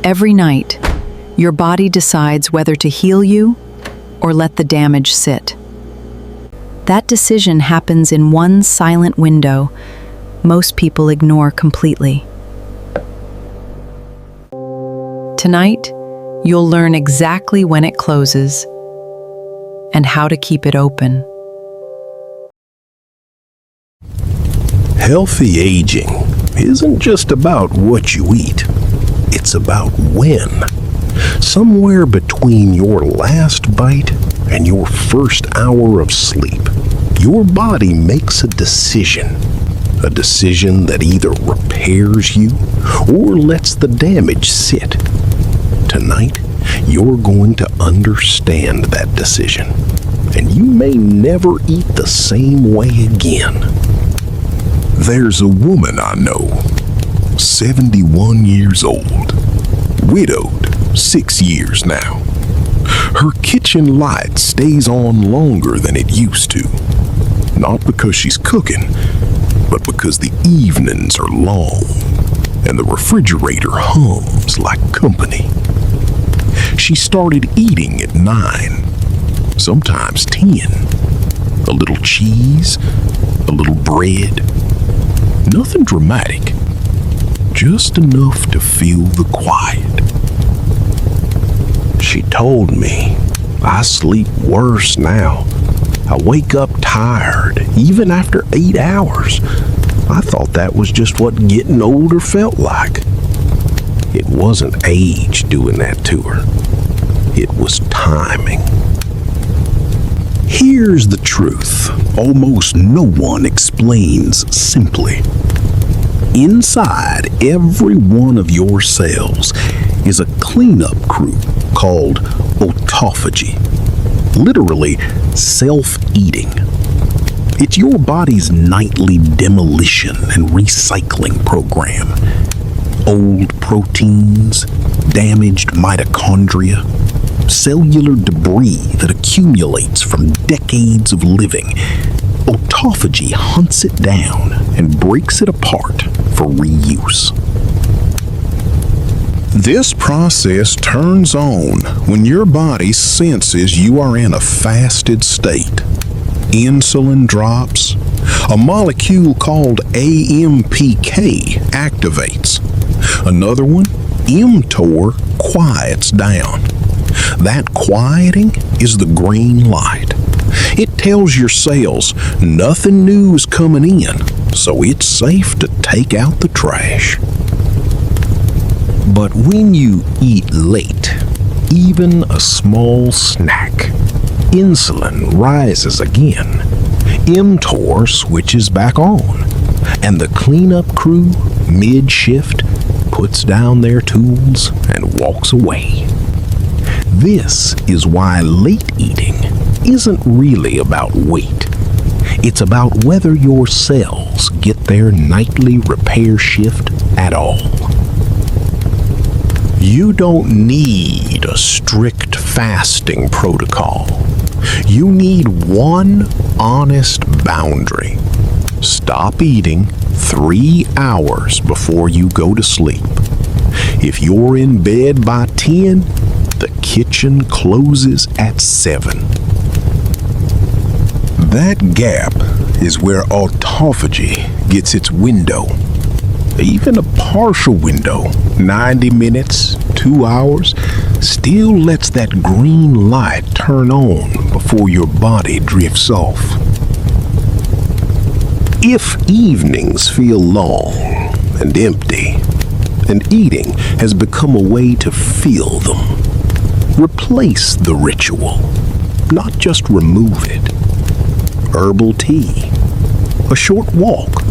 Every night, your body decides whether to heal you or let the damage sit. That decision happens in one silent window most people ignore completely. Tonight, you'll learn exactly when it closes and how to keep it open. Healthy aging isn't just about what you eat. It's about when. Somewhere between your last bite and your first hour of sleep, your body makes a decision. A decision that either repairs you or lets the damage sit. Tonight, you're going to understand that decision, and you may never eat the same way again. There's a woman I know, 71 years old, widowed 6 years now. Her kitchen light stays on longer than it used to, not because she's cooking, but because the evenings are long and the refrigerator hums like company. She started eating at 9, sometimes 10. A little cheese, a little bread. Nothing dramatic, just enough to feel the quiet. She told me, I sleep worse now. I wake up tired, even after 8 hours. I thought that was just what getting older felt like. It wasn't age doing that to her. It was timing. Here's the truth almost no one explains simply. Inside every one of your cells is a cleanup crew called autophagy. Literally, self-eating. It's your body's nightly demolition and recycling program. Old proteins, damaged mitochondria, cellular debris that accumulates from decades of living. Autophagy hunts it down and breaks it apart for reuse. This process turns on when your body senses you are in a fasted state. Insulin drops. A molecule called AMPK activates. Another one, mTOR, quiets down. That quieting is the green light. It tells your cells nothing new is coming in, so it's safe to take out the trash. But when you eat late, even a small snack, insulin rises again. mTOR switches back on, and the cleanup crew, mid-shift, puts down their tools and walks away. This is why late eating isn't really about weight. It's about whether your cells get their nightly repair shift at all. You don't need a strict fasting protocol. You need one honest boundary. Stop eating 3 hours before you go to sleep. If you're in bed by 10, the kitchen closes at 7. That gap is where autophagy gets its window. Even a partial window, 90 minutes, 2 hours, still lets that green light turn on before your body drifts off. If evenings feel long and empty, and eating has become a way to fill them, replace the ritual, not just remove it. Herbal tea, a short walk,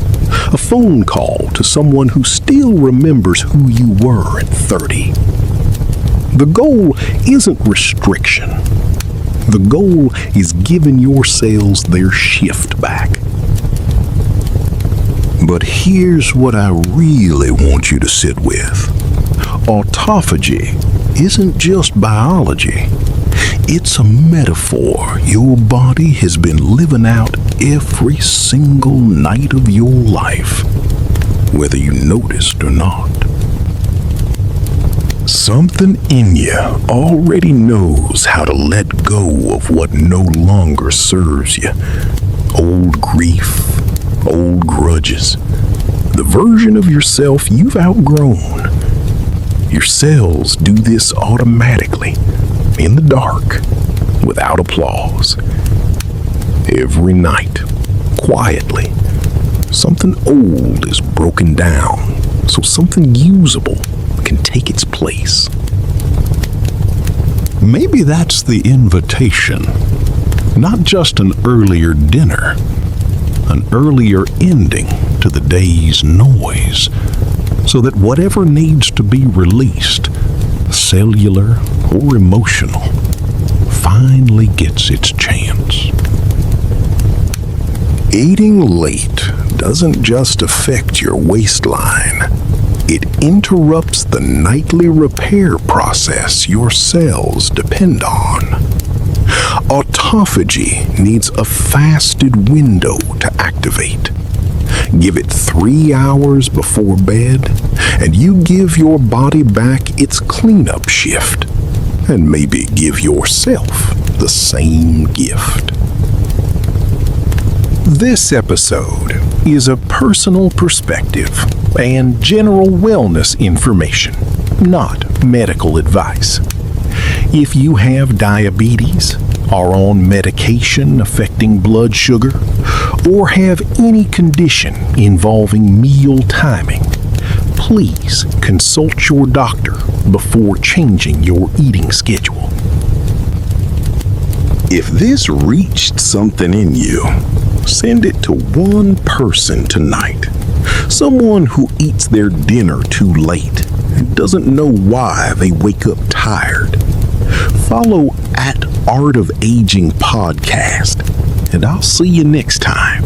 a phone call to someone who still remembers who you were at 30. The goal isn't restriction. The goal is giving your cells their shift back. But here's what I really want you to sit with. Autophagy isn't just biology. It's a metaphor your body has been living out every single night of your life, whether you noticed or not. Something in you already knows how to let go of what no longer serves you. Old grief, old grudges, the version of yourself you've outgrown. Your cells do this automatically, in the dark, without applause. Every night, quietly, something old is broken down so something usable can take its place. Maybe that's the invitation. Not just an earlier dinner, an earlier ending to the day's noise, so that whatever needs to be released, cellular or emotional, finally gets its chance. Eating late doesn't just affect your waistline. It interrupts the nightly repair process your cells depend on. Autophagy needs a fasted window to activate. Give it 3 hours before bed, and you give your body back its cleanup shift, and maybe give yourself the same gift. This episode is a personal perspective and general wellness information, not medical advice. If you have diabetes, are on medication affecting blood sugar, or have any condition involving meal timing, please consult your doctor before changing your eating schedule. If this reached something in you, send it to one person tonight. Someone who eats their dinner too late and doesn't know why they wake up tired. Follow @Art of Aging Podcast, and I'll see you next time.